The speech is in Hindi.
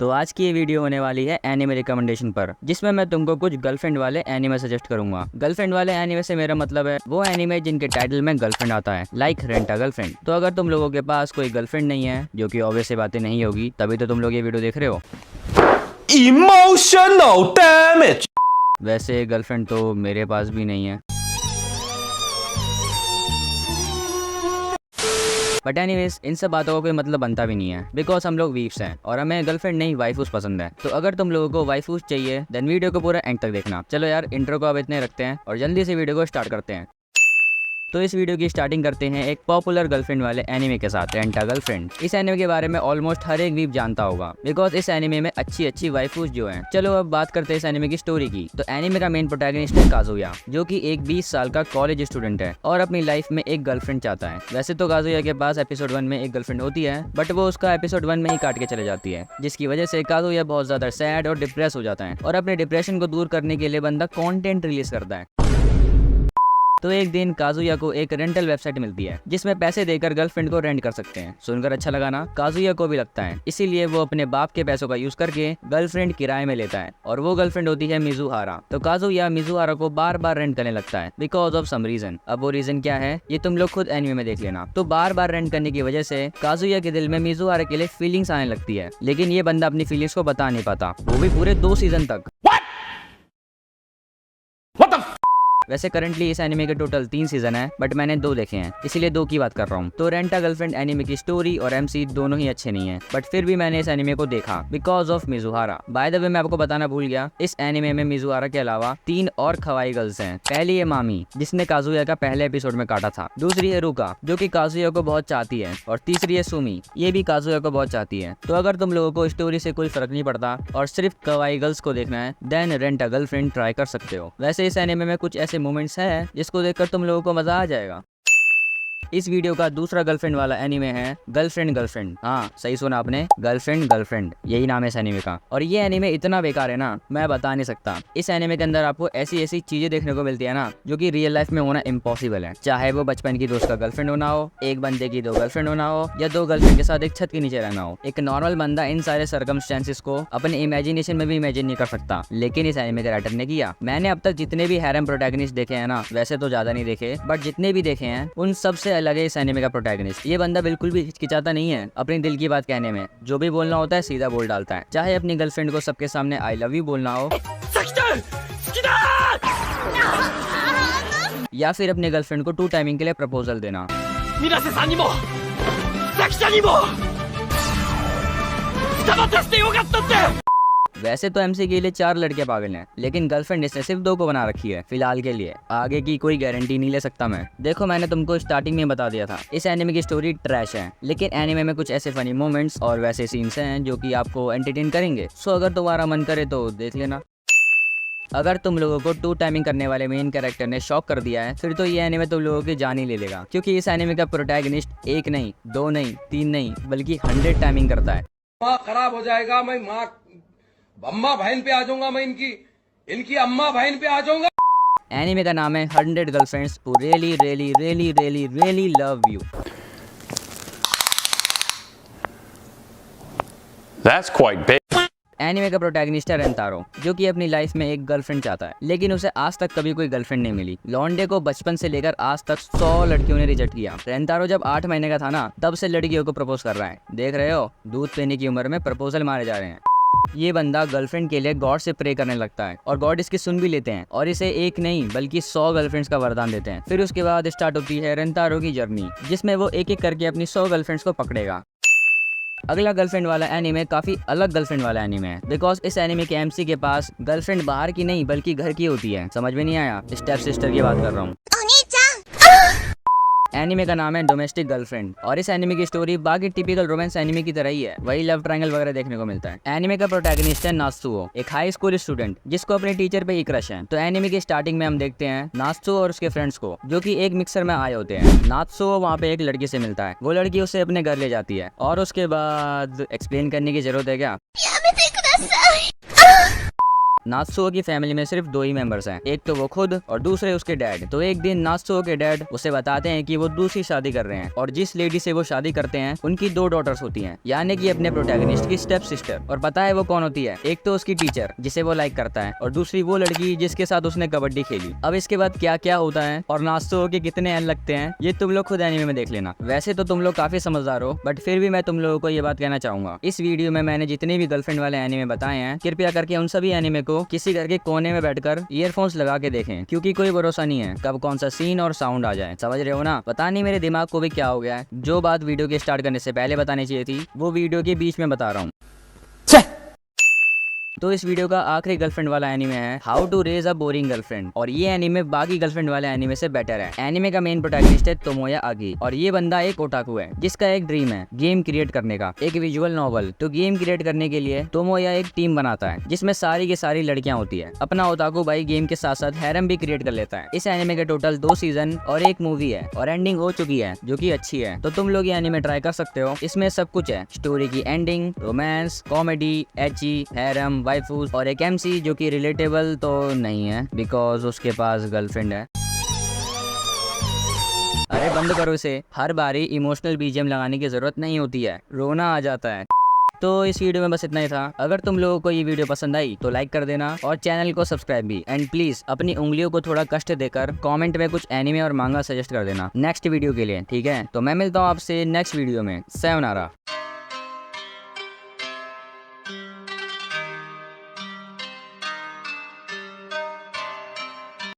तो आज की ये वीडियो होने वाली है एनिमे रिकमेंडेशन पर, जिसमें मैं तुमको कुछ गर्लफ्रेंड वाले एनिमे सजेस्ट करूंगा। गर्लफ्रेंड वाले एनिमे से मेरा मतलब है वो एनिमे जिनके टाइटल में गर्लफ्रेंड आता है, लाइक रेंट अ गर्लफ्रेंड। तो अगर तुम लोगों के पास कोई गर्लफ्रेंड नहीं है, जो कि ऑब्वियस सी बातें नहीं होगी, तभी तो तुम लोग ये वीडियो देख रहे हो। Emotional damage. वैसे गर्लफ्रेंड तो मेरे पास भी नहीं है, बट एनीवेज इन सब बातों का कोई मतलब बनता भी नहीं है, बिकॉज हम लोग वीव्स हैं और हमें गर्लफ्रेंड नहीं वाइफूस पसंद है। तो अगर तुम लोगों को वाइफूस चाहिए देन वीडियो को पूरा एंड तक देखना। चलो यार, इंट्रो को अब इतने रखते हैं और जल्दी से वीडियो को स्टार्ट करते हैं। तो इस वीडियो की स्टार्टिंग करते हैं एक पॉपुलर गर्लफ्रेंड वाले एनिमे के साथ, रेंट अ गर्लफ्रेंड। इस एनिमे के बारे में ऑलमोस्ट हर एक वीप जानता होगा, बिकॉज इस एनिमे में अच्छी अच्छी वाइफूस जो हैं। चलो अब बात करते हैं इस एनिमे की स्टोरी की। तो एनिमे का मेन प्रोटैगनिस्ट है काजुया, जो कि एक 20 साल का कॉलेज स्टूडेंट है और अपनी लाइफ में एक गर्लफ्रेंड चाहता है। वैसे तो काजुया के पास एपिसोड 1 में एक गर्लफ्रेंड होती है, बट वो उसका एपिसोड 1 में ही काट के चले जाती है, जिसकी वजह से काजुया बहुत ज्यादा सैड और डिप्रेस हो जाता है और अपने डिप्रेशन को दूर करने के लिए बंदा कंटेंट रिलीज करता है। तो एक दिन काजुया को एक रेंटल वेबसाइट मिलती है, जिसमें पैसे देकर गर्लफ्रेंड को रेंट कर सकते हैं। सुनकर अच्छा लगा ना? काजुया को भी लगता है, इसीलिए वो अपने बाप के पैसों का यूज करके गर्लफ्रेंड किराए में लेता है, और वो गर्लफ्रेंड होती है मिजुहारा। तो काजुया मिजुहारा को बार बार रेंट करने लगता है बिकॉज ऑफ सम रीजन। अब वो रीजन क्या है ये तुम लोग खुद एनिमे में देख लेना। तो बार बार रेंट करने की वजह से काजुया के दिल में मिजुहारा के लिए फीलिंग्स आने लगती है, लेकिन ये बंदा अपनी फीलिंग्स को बता नहीं पाता, वो भी पूरे 2 सीजन तक। वैसे करंटली इस एनिमे के टोटल 3 सीजन है, बट मैंने 2 देखे हैं, इसीलिए 2 की बात कर रहा हूँ। तो रेंट अ गर्लफ्रेंड एनिमे की स्टोरी और एमसी दोनों ही अच्छे नहीं है, बट फिर भी मैंने इस एनिमे को देखा because of Mizuhara. By the way मैं आपको बताना भूल गया, इस एनिमे में मिजुहारा के अलावा 3 और खवाई गर्ल्स हैं। पहली है मामी, जिसने काजुया का पहले एपिसोड में काटा था। दूसरी है रुका, जो कि काजुया को बहुत चाहती है, और तीसरी है सुमी, ये भी काजुया को बहुत चाहती है। तो अगर तुम लोगों को स्टोरी से कोई फर्क नहीं पड़ता और सिर्फ खवाई गर्ल्स को देखना है, then rent a girlfriend try कर सकते हो। वैसे इस एनिमे में कुछ ऐसे मोमेंट्स है जिसको देखकर तुम लोगों को मजा आ जाएगा। इस वीडियो का दूसरा गर्लफ्रेंड वाला एनिमे है गर्लफ्रेंड गर्लफ्रेंड। हाँ सही सुना आपने, गर्लफ्रेंड गर्लफ्रेंड, यही नाम है इस एनिमे का। और ये एनिमे इतना बेकार है ना, मैं बता नहीं सकता। इस एनिमे के अंदर आपको ऐसी ऐसी चीजें देखने को मिलती है ना, जो कि रियल लाइफ में होना इम्पॉसिबल है। चाहे वो बचपन की दोस्त का गर्लफ्रेंड होना हो, एक बंदे की 2 गर्लफ्रेंड होना हो, या 2 गर्लफ्रेंड के साथ एक छत के नीचे रहना हो। एक नॉर्मल बंदा इन सारे सर्कमस्टेंसेस को अपने इमेजिनेशन में भी इमेजिन नहीं कर सकता, लेकिन इस एनिमे के राइटर ने किया। मैंने अब तक जितने भी हैरम प्रोटैगनिस्ट देखे हैं ना, वैसे तो ज्यादा नहीं देखे, बट जितने भी देखे हैं उन सबसे अलग है इस एनिमे का प्रोटैगनिस्ट। ये बंदा बिल्कुल भी हिचकिचाता नहीं है अपनी दिल की बात कहने में, जो भी बोलना होता है सीधा बोल डालता है। चाहे अपनी गर्लफ्रेंड को सबके सामने आई लव यू बोलना हो, या फिर अपने गर्लफ्रेंड को 2 टाइमिंग के लिए प्रपोजल देना। वैसे तो एमसी के लिए 4 लड़के पागल हैं, लेकिन गर्लफ्रेंड इसने सिर्फ 2 को बना रखी है फिलहाल के लिए। आगे की कोई गारंटी नहीं ले सकता मैं। देखो मैंने तुमको स्टार्टिंग में बता दिया था, इस एनिमे की स्टोरी ट्रैश है, लेकिन एनिमे में कुछ ऐसे फनी मोमेंट्स और वैसे सीन्स हैं जो कि आपको एंटरटेन करेंगे। सो अगर तुम्हारा मन करे तो देख लेना। अगर तुम लोगों को 2 टाइमिंग करने वाले मेन कैरेक्टर ने शॉक कर दिया है, फिर तो ये एनिमे तुम लोगों की जान ही ले लेगा, क्योंकि इस एनिमे का प्रोटैगनिस्ट 1 नहीं 2 नहीं 3 नहीं बल्कि 100 टाइमिंग करता है। माँ खराब हो जाएगा, मैं माँ अम्मा बहन पे आ जाऊंगा, मैं इनकी अम्मा बहन पे आ जाऊंगा। एनिमे का नाम है 100 girlfriends who really really really really really love you. That's quite big. Anime का प्रोटैगनिस्ट है रेंतारो, जो कि अपनी लाइफ में एक गर्लफ्रेंड चाहता है, लेकिन उसे आज तक कभी कोई गर्लफ्रेंड नहीं मिली। लॉन्डे को बचपन से लेकर आज तक 100 लड़कियों ने रिजेक्ट किया। रेंतारो जब 8 महीने का था ना, तब से लड़कियों को प्रपोज कर रहा है। देख रहे हो, दूध पीने की उम्र में प्रपोजल मारे जा रहे हैं। ये बंदा गर्लफ्रेंड के लिए गॉड से प्रे करने लगता है, और गॉड इसकी सुन भी लेते हैं और इसे 1 नहीं बल्कि 100 गर्लफ्रेंड्स का वरदान देते हैं। फिर उसके बाद स्टार्ट होती है रेंतारो की जर्नी, जिसमें वो एक एक करके अपनी 100 गर्लफ्रेंड्स को पकड़ेगा। अगला गर्लफ्रेंड वाला एनिमे काफी अलग गर्लफ्रेंड वाला एनिमे है, बिकॉज इस एनिमे के एमसी के पास गर्लफ्रेंड बाहर की नहीं बल्कि घर की होती है। समझ में नहीं आया? स्टेप सिस्टर की बात कर रहा हूँ। एनिमे का नाम है डोमेस्टिक गर्लफ्रेंड, और इस एनिमे की स्टोरी बाकी टिपिकल रोमांस एनिमे की तरह ही है, वही लव ट्रायंगल वगैरह देखने को मिलता है। एनिमे का प्रोटैगनिस्ट है नात्सुओ, एक हाई स्कूल स्टूडेंट जिसको अपने टीचर पे ही क्रश है। तो एनिमे की स्टार्टिंग में हम देखते हैं नात्सुओ और उसके फ्रेंड्स को, जो कि एक मिक्सर में आए होते हैं। नात्सुओ वहाँ पे एक लड़की से मिलता है, वो लड़की उसे अपने घर ले जाती है, और उसके बाद एक्सप्लेन करने की जरूरत है क्या? नात्सुओ की फैमिली में सिर्फ 2 ही मेंबर्स हैं, एक तो वो खुद और दूसरे उसके डैड। तो एक दिन नात्सुओ के डैड उसे बताते हैं कि वो दूसरी शादी कर रहे हैं और जिस लेडी से वो शादी करते हैं उनकी 2 डॉटर्स होती हैं, यानी कि अपने प्रोटैगनिस्ट की स्टेप सिस्टर। और पता है वो कौन होती है? एक तो उसकी टीचर जिसे वो लाइक करता है और दूसरी वो लड़की जिसके साथ उसने कबड्डी खेली। अब इसके बाद क्या क्या होता है और नात्सुओ के कितने एन लगते हैं ये तुम लोग खुद एनीमे में देख लेना। वैसे तो तुम लोग काफी समझदार हो, बट फिर भी मैं तुम लोगों को ये बात कहना चाहूंगा, इस वीडियो में मैंने जितने भी गर्लफ्रेंड वाले एनीमे बताए हैं, कृपया करके उन सभी एनीमे को किसी घर के कोने में बैठकर ईयरफोन्स लगा के देखें, क्योंकि कोई भरोसा नहीं है कब कौन सा सीन और साउंड आ जाए। समझ रहे हो ना? पता नहीं मेरे दिमाग को भी क्या हो गया है, जो बात वीडियो के स्टार्ट करने से पहले बतानी चाहिए थी वो वीडियो के बीच में बता रहा हूँ। तो इस वीडियो का आखिरी गर्लफ्रेंड वाला एनीमे है how to raise a boring girlfriend, और ये एनीमे बाकी गर्लफ्रेंड वाले एनीमे से बेटर है। एनीमे का मेन प्रोटैगनिस्ट है तोमोया आगी, और ये बंदा एक ओटाकू है जिसका एक ड्रीम है गेम क्रिएट करने का, एक विजुअल नॉवल। तो गेम क्रिएट करने के लिए तोमोया एक टीम बनाता है जिसमें सारी की सारी लड़कियां होती है। अपना ओटाकू भाई गेम के साथ साथ हैरम भी क्रिएट कर लेता है। इस एनीमे के टोटल 2 सीजन और 1 मूवी है और एंडिंग हो चुकी है जो कि अच्छी है। तो तुम लोग ये एनीमे ट्राई कर सकते हो, इसमें सब कुछ है, स्टोरी की ending, romance, comedy, ecchi, harem, waifus और एक MC जो कि रिलेटेबल तो नहीं है बिकॉज उसके पास गर्लफ्रेंड है। अरे बंद करो इसे, हर बारी इमोशनल BGM लगाने की जरूरत नहीं होती है, रोना आ जाता है। तो इस वीडियो में बस इतना ही था। अगर तुम लोगों को ये वीडियो पसंद आई तो लाइक कर देना और चैनल को सब्सक्राइब भी, एंड प्लीज अपनी उंगलियों को थोड़ा कष्ट देकर कमेंट में कुछ एनीमे और मांगा सजेस्ट कर देना नेक्स्ट वीडियो के लिए, ठीक है? तो मैं मिलता हूँ आपसे नेक्स्ट वीडियो में। सायोनारा।